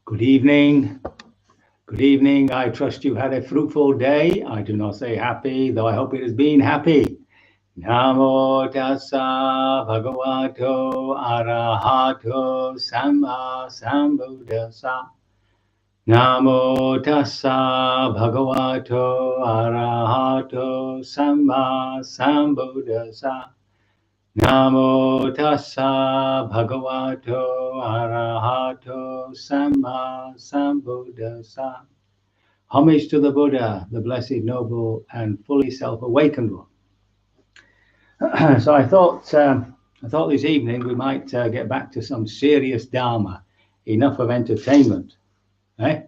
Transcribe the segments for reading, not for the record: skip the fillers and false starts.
Good evening. Good evening. I trust you've had a fruitful day. I do not say happy, though I hope it has been happy. Namo tassa bhagavato arahato samma sambuddhassa. Namo tassa bhagavato arahato samma sambuddhassa. Namo tassa bhagavato arahato samma sambuddhassa. Homage to the Buddha, the blessed, noble, and fully self-awakened one. So I thought this evening we might get back to some serious Dharma. Enough of entertainment. Eh?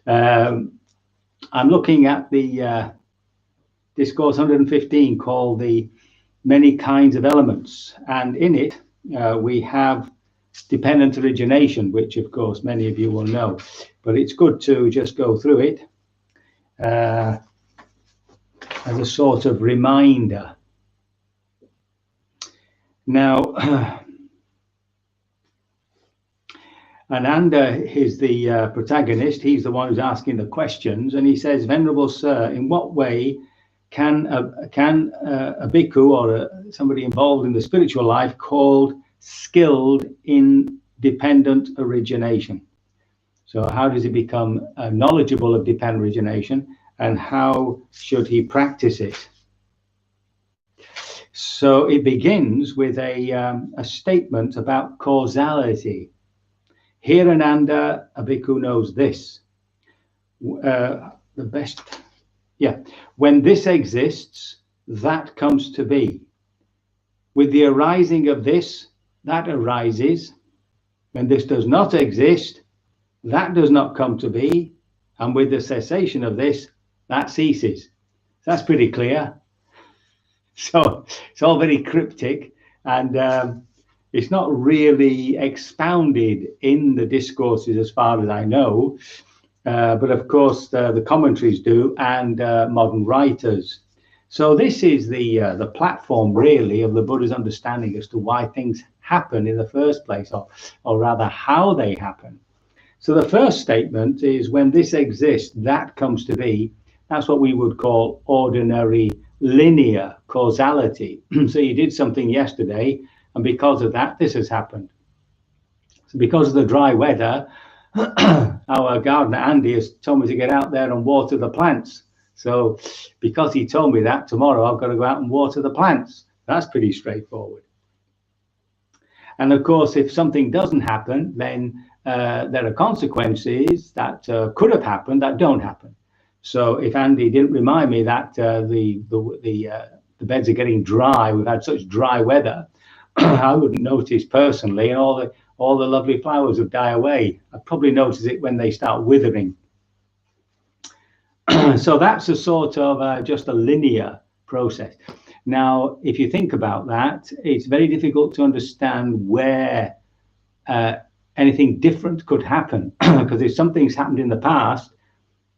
I'm looking at the Discourse 115 called the Many Kinds of Elements, and in it we have dependent origination, which of course many of you will know, but it's good to just go through it as a sort of reminder. Now, Ananda is the protagonist. He's the one who's asking the questions, and he says, "Venerable Sir, in what way can a bhikkhu or somebody involved in the spiritual life called skilled in dependent origination? So how does he become knowledgeable of dependent origination, and how should he practice it?" So it begins with a statement about causality. Here, Ananda, a bhikkhu knows this. When this exists, that comes to be. With the arising of this, that arises. When this does not exist, that does not come to be. And with the cessation of this, that ceases. That's pretty clear. So it's all very cryptic, and it's not really expounded in the discourses as far as I know, but of course the commentaries do, and modern writers. So this is the platform really of the Buddha's understanding as to why things happen in the first place, or rather how they happen. So the first statement is, when this exists, that comes to be. That's what we would call ordinary linear causality. So you did something yesterday, and because of that, this has happened. So because of the dry weather, our gardener Andy has told me to get out there and water the plants. So because he told me that, tomorrow I've got to go out and water the plants. That's pretty straightforward. And of course, if something doesn't happen, then there are consequences that could have happened that don't happen. So if Andy didn't remind me that the beds are getting dry, we've had such dry weather, I wouldn't notice personally, and all the lovely flowers would die away. I'd probably notice it when they start withering. So that's a sort of just a linear process. Now, if you think about that, it's very difficult to understand where anything different could happen, because if something's happened in the past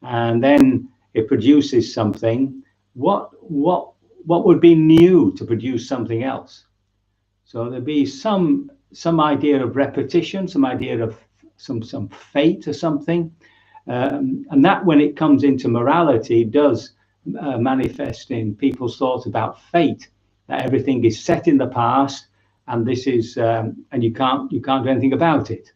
and then it produces something, what would be new to produce something else? So there'd be some idea of repetition, some idea of some fate or something, and that, when it comes into morality, does manifest in people's thoughts about fate. That everything is set in the past, and this is and you can't do anything about it.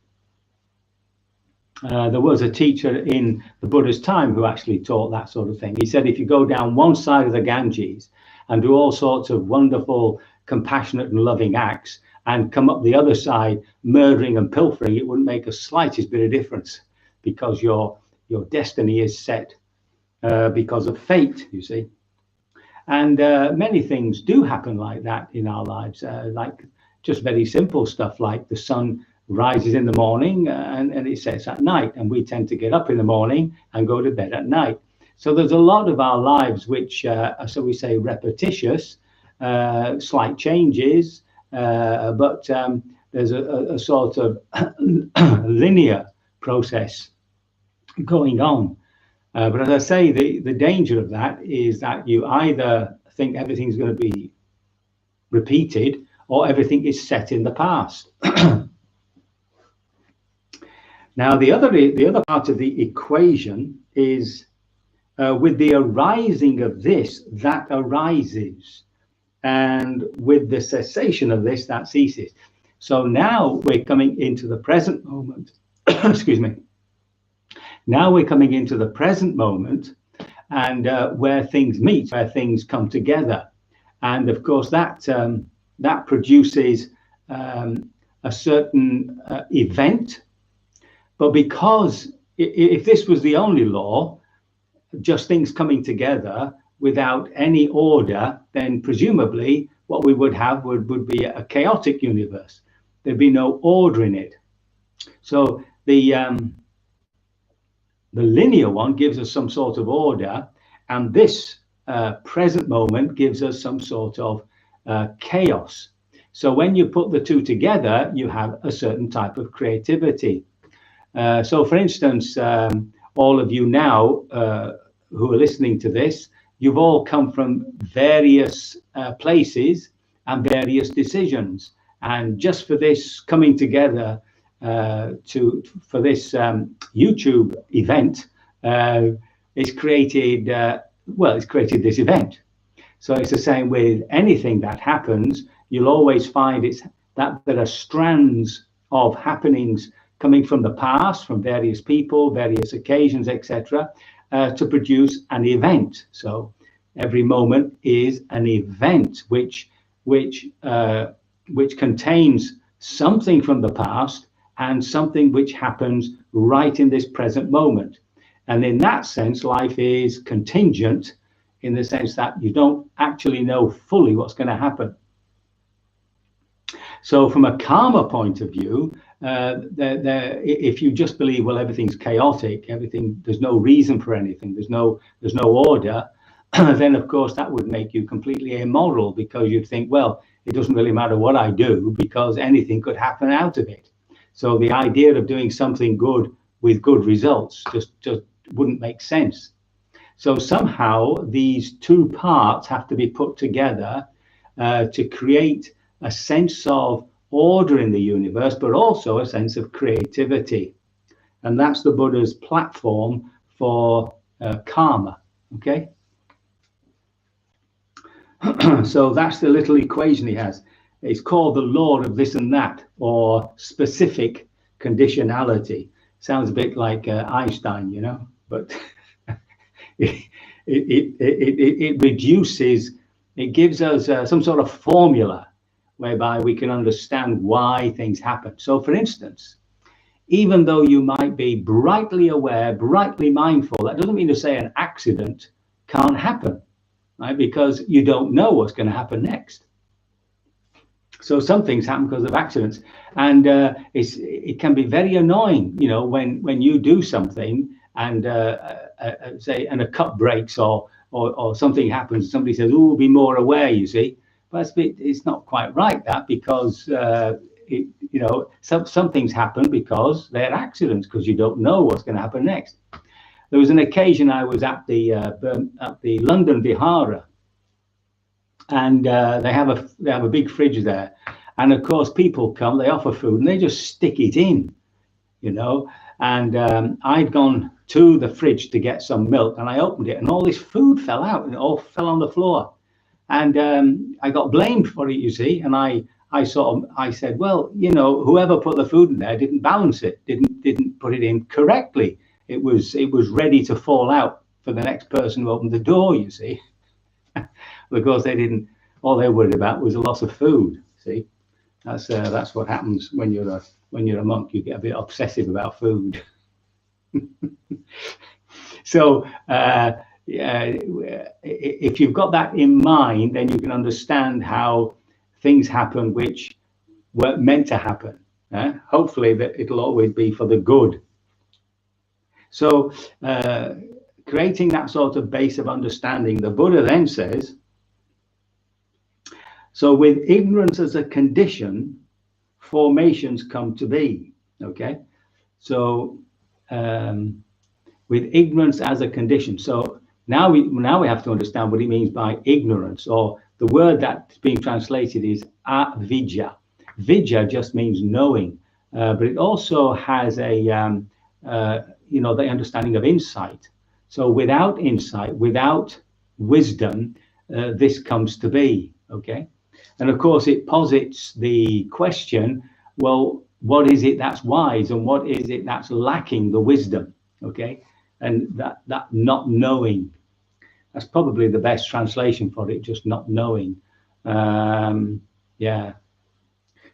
There was a teacher in the Buddha's time who actually taught that sort of thing. He said, if you go down one side of the Ganges and do all sorts of wonderful, compassionate and loving acts, and come up the other side murdering and pilfering, it wouldn't make the slightest bit of difference, because your destiny is set because of fate, you see. And many things do happen like that in our lives, like just very simple stuff, like the sun rises in the morning and it sets at night, and we tend to get up in the morning and go to bed at night. So there's a lot of our lives which are, so we say, repetitious, slight changes, but there's a sort of linear process going on. But as I say, the danger of that is that you either think everything's going to be repeated, or everything is set in the past. Now, the other part of the equation is with the arising of this, that arises, and with the cessation of this, that ceases. So now we're coming into the present moment. Excuse me. Now we're coming into the present moment, and where things meet, where things come together, and of course that that produces a certain event. But because if this was the only law, just things coming together without any order, then presumably what we would have would be a chaotic universe. There'd be no order in it. So the linear one gives us some sort of order, and this present moment gives us some sort of chaos. So when you put the two together, you have a certain type of creativity. So for instance, all of you now who are listening to this, you've all come from various places and various decisions. And just for this coming together for this YouTube event, it's created, it's created this event. So it's the same with anything that happens. You'll always find that there are strands of happenings coming from the past, from various people, various occasions, etc., to produce an event. So every moment is an event which contains something from the past and something which happens right in this present moment. And in that sense, life is contingent, in the sense that you don't actually know fully what's going to happen. So from a karma point of view, if you just believe, well, everything's chaotic, there's no reason for anything, there's no order, then of course that would make you completely immoral, because you'd think, well, it doesn't really matter what I do because anything could happen out of it. So the idea of doing something good with good results just wouldn't make sense. So somehow these two parts have to be put together to create a sense of order in the universe, but also a sense of creativity. And that's the Buddha's platform for karma, okay? So that's the little equation he has. It's called the law of this and that, or specific conditionality. Sounds a bit like Einstein, you know, but it reduces, it gives us some sort of formula whereby we can understand why things happen. So for instance, even though you might be brightly aware, brightly mindful, that doesn't mean to say an accident can't happen, right? Because you don't know what's going to happen next. So some things happen because of accidents, and it can be very annoying, you know, when you do something and say, and a cup breaks or something happens, somebody says, "Oh, be more aware," you see. But it's not quite right, that, because you know, some things happen because they're accidents, because you don't know what's going to happen next. There was an occasion I was at the London Vihara, and they have a big fridge there, and of course people come, they offer food, and they just stick it in, you know. And I'd gone to the fridge to get some milk, and I opened it, and all this food fell out, and it all fell on the floor. And I got blamed for it, you see. And I said, well, you know, whoever put the food in there didn't balance it, didn't put it in correctly. It was ready to fall out for the next person who opened the door, you see. Because they didn't. All they were worried about was the loss of food. See, that's what happens when you're a monk. You get a bit obsessive about food. So. If you've got that in mind, then you can understand how things happen which weren't meant to happen. Hopefully that it'll always be for the good. So creating that sort of base of understanding, the Buddha then says, so with ignorance as a condition, formations come to be. Okay, so with ignorance as a condition. So now we have to understand what he means by ignorance, or the word that's being translated is avidya. Vidya just means knowing, but it also has a the understanding of insight. So without insight, without wisdom, this comes to be. Okay, and of course it posits the question: well, what is it that's wise, and what is it that's lacking the wisdom? Okay, and that not knowing. That's probably the best translation for it, just not knowing. Yeah,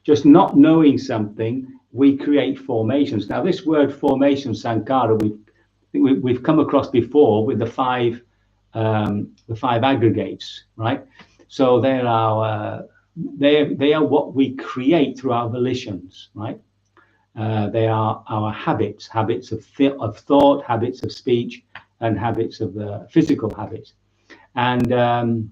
just not knowing something, we create formations. Now, this word formation, sankhara, we've come across before with the five aggregates, right? So they are what we create through our volitions, right? They are our habits of thought, habits of speech, and habits of physical habits. And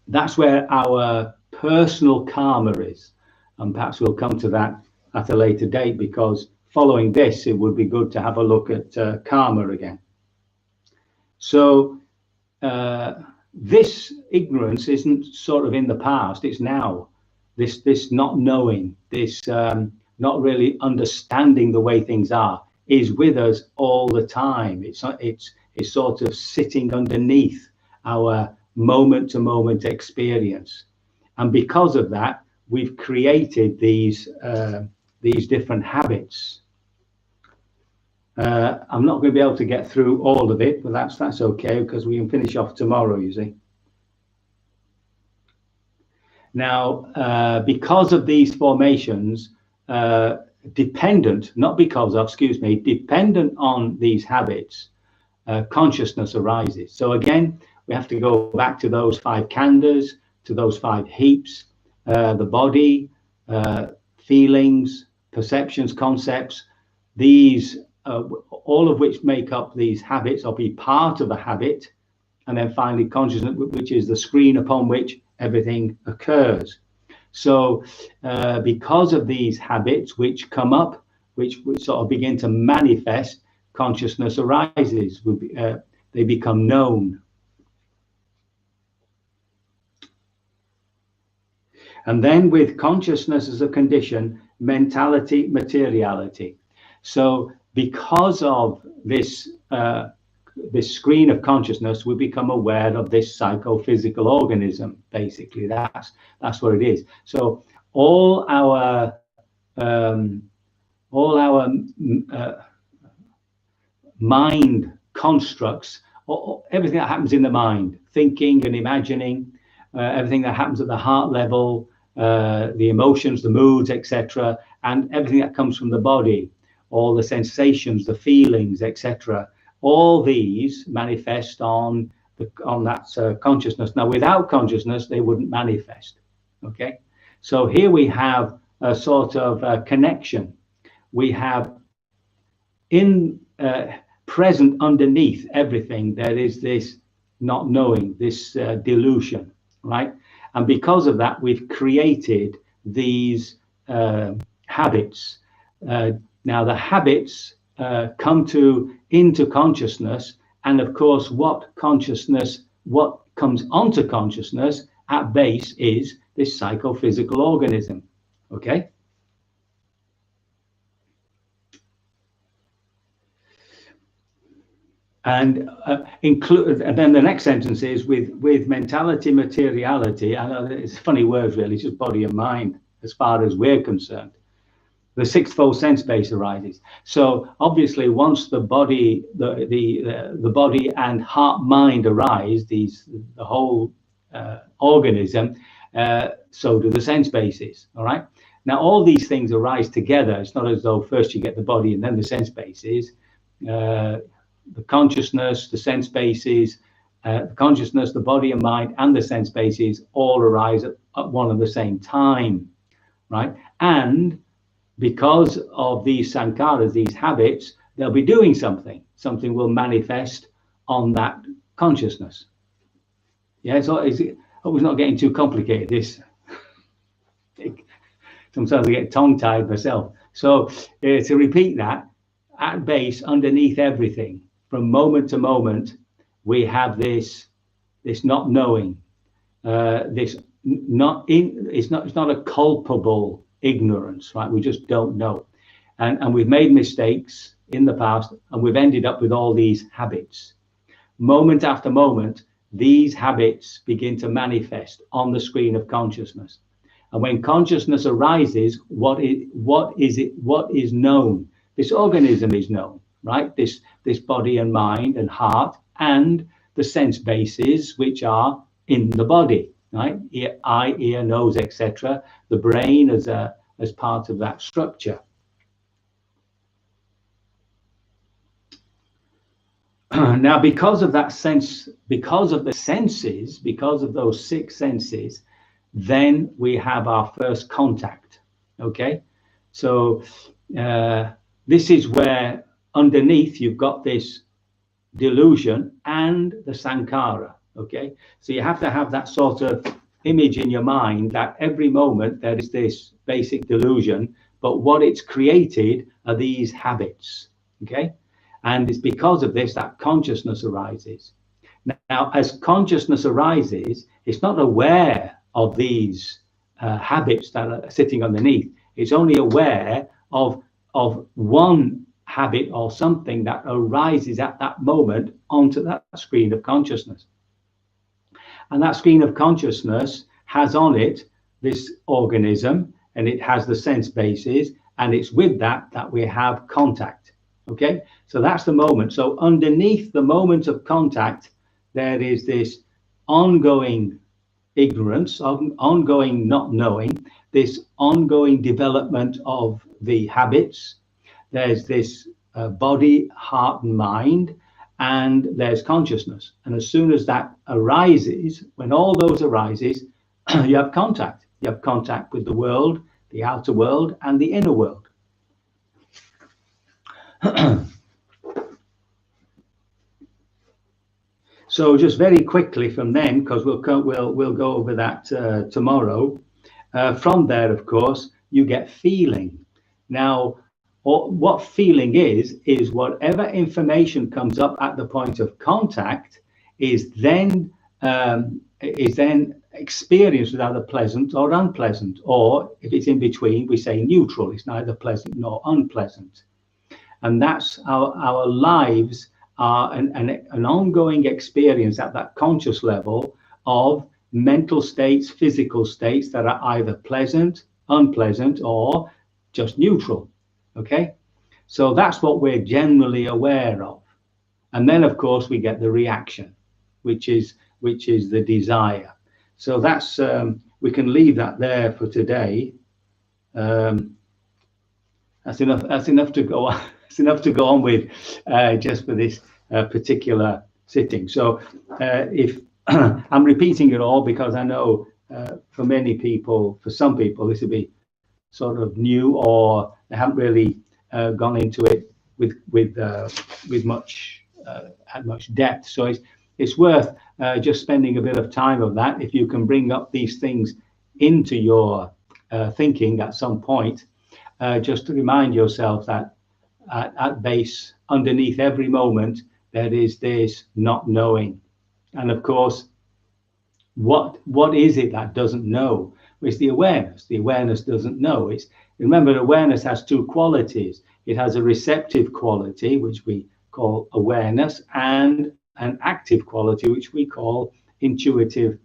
that's where our personal karma is. And perhaps we'll come to that at a later date, because following this, it would be good to have a look at karma again. So this ignorance isn't sort of in the past, it's now. This not knowing, this not really understanding the way things are, is with us all the time. It's sort of sitting underneath our moment-to-moment experience, and because of that, we've created these different habits. I'm not going to be able to get through all of it, but that's okay, because we can finish off tomorrow, you see. Now, because of these formations, dependent on these habits, consciousness arises. So again, we have to go back to those five khandhas, to those five heaps, the body, feelings, perceptions, concepts, these all of which make up these habits or be part of a habit, and then finally consciousness, which is the screen upon which everything occurs. So because of these habits which come up, which sort of begin to manifest, consciousness arises. They become known. And then with consciousness as a condition, mentality, materiality. So because of this this screen of consciousness, we become aware of this psychophysical organism. Basically, that's what it is. So all our mind constructs, everything that happens in the mind, thinking and imagining, everything that happens at the heart level, the emotions, the moods, etc., and everything that comes from the body, all the sensations, the feelings, etc., all these manifest on that consciousness. Now, without consciousness, they wouldn't manifest. Okay, so here we have a sort of connection. We have present underneath everything, there is this not knowing, this delusion, right? And because of that, we've created these habits. Now, the habits come into consciousness, and of course, what comes onto consciousness at base is this psychophysical organism. Okay. And then the next sentence is with mentality, materiality. I know it's funny words, really. It's just body and mind, as far as we're concerned. The sixthfold sense base arises. So obviously, once the body, the body and heart mind arise, the whole organism, so do the sense bases. All right. Now all these things arise together. It's not as though first you get the body and then the sense bases. The consciousness, the sense bases, the consciousness, the body and mind, and the sense bases all arise at one and the same time, right? And because of these sankharas, these habits, they'll be doing something. Something will manifest on that consciousness. Yeah, so I hope it's not getting too complicated. This sometimes I get tongue-tied myself. So to repeat that, at base, underneath everything, from moment to moment, we have this not knowing. this it's not a culpable ignorance, right? We just don't know, and we've made mistakes in the past, and we've ended up with all these habits. Moment after moment, these habits begin to manifest on the screen of consciousness. And when consciousness arises, what is known? This organism is known, right? This body and mind and heart and the sense bases which are in the body, right? Eye, ear, nose, etc. The brain as part of that structure. Now, because of that sense, because of the senses, because of those 6 senses, then we have our first contact. Okay, so this is where underneath you've got this delusion and the sankhara. Okay, so you have to have that sort of image in your mind that every moment there is this basic delusion, but what it's created are these habits. Okay, and it's because of this that consciousness arises. Now, as consciousness arises, it's not aware of these habits that are sitting underneath. It's only aware of one habit or something that arises at that moment onto that screen of consciousness. And that screen of consciousness has on it this organism, and it has the sense bases, and it's with that we have contact. Okay, so that's the moment. So underneath the moment of contact, there is this ongoing ignorance, ongoing not knowing, this ongoing development of the habits. There's this body, heart, and mind, and there's consciousness. And as soon as that arises, when all those arises, you have contact. You have contact with the world, the outer world, and the inner world. So just very quickly from then, because we'll go over that tomorrow. From there, of course, you get feeling. Now, what feeling is whatever information comes up at the point of contact is then experienced as either pleasant or unpleasant, or if it's in between, we say neutral. It's neither pleasant nor unpleasant, and that's our lives are an ongoing experience at that conscious level of mental states, physical states that are either pleasant, unpleasant, or just neutral. Okay, so that's what we're generally aware of. And then, of course, we get the reaction, which is the desire. So that's we can leave that there for today. That's enough. That's enough to go on. It's enough to go on with just for this particular sitting. So if I'm repeating it all because I know for many people, for some people, this will be sort of new, or they haven't really gone into it with much depth. So it's worth just spending a bit of time of that. If you can bring up these things into your thinking at some point, just to remind yourself that at base, underneath every moment, there is this not knowing. And of course, what is it that doesn't know? It's the awareness. The awareness doesn't know. Remember, awareness has 2 qualities. It has a receptive quality, which we call awareness, and an active quality, which we call intuitive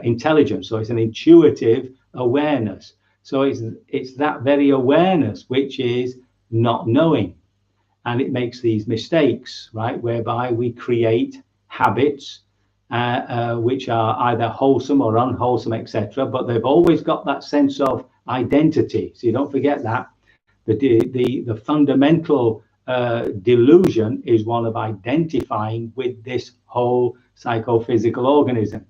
intelligence. So it's an intuitive awareness. So it's that very awareness which is not knowing, and it makes these mistakes, right, whereby we create habits which are either wholesome or unwholesome, etc. But they've always got that sense of identity. So you don't forget that. The fundamental delusion is one of identifying with this whole psychophysical organism.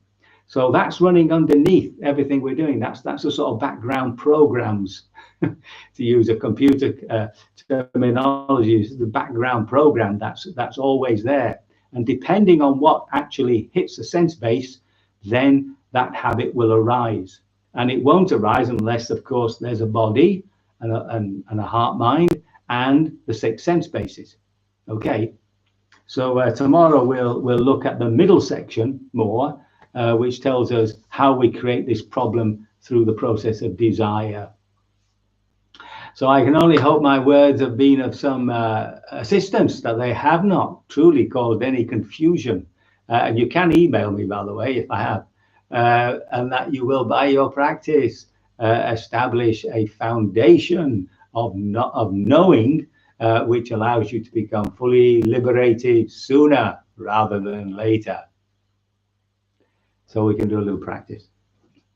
So that's running underneath everything we're doing. That's the sort of background programs, to use a computer terminology, the background program that's always there. And depending on what actually hits the sense base, then that habit will arise. And it won't arise unless, of course, there's a body and a heart, mind, and the 6 sense bases. Okay, so tomorrow we'll look at the middle section more, which tells us how we create this problem through the process of desire. So I can only hope my words have been of some assistance, that they have not truly caused any confusion. And you can email me, by the way, if I have, and that you will, by your practice, establish a foundation of knowing, which allows you to become fully liberated sooner rather than later. So we can do a little practice.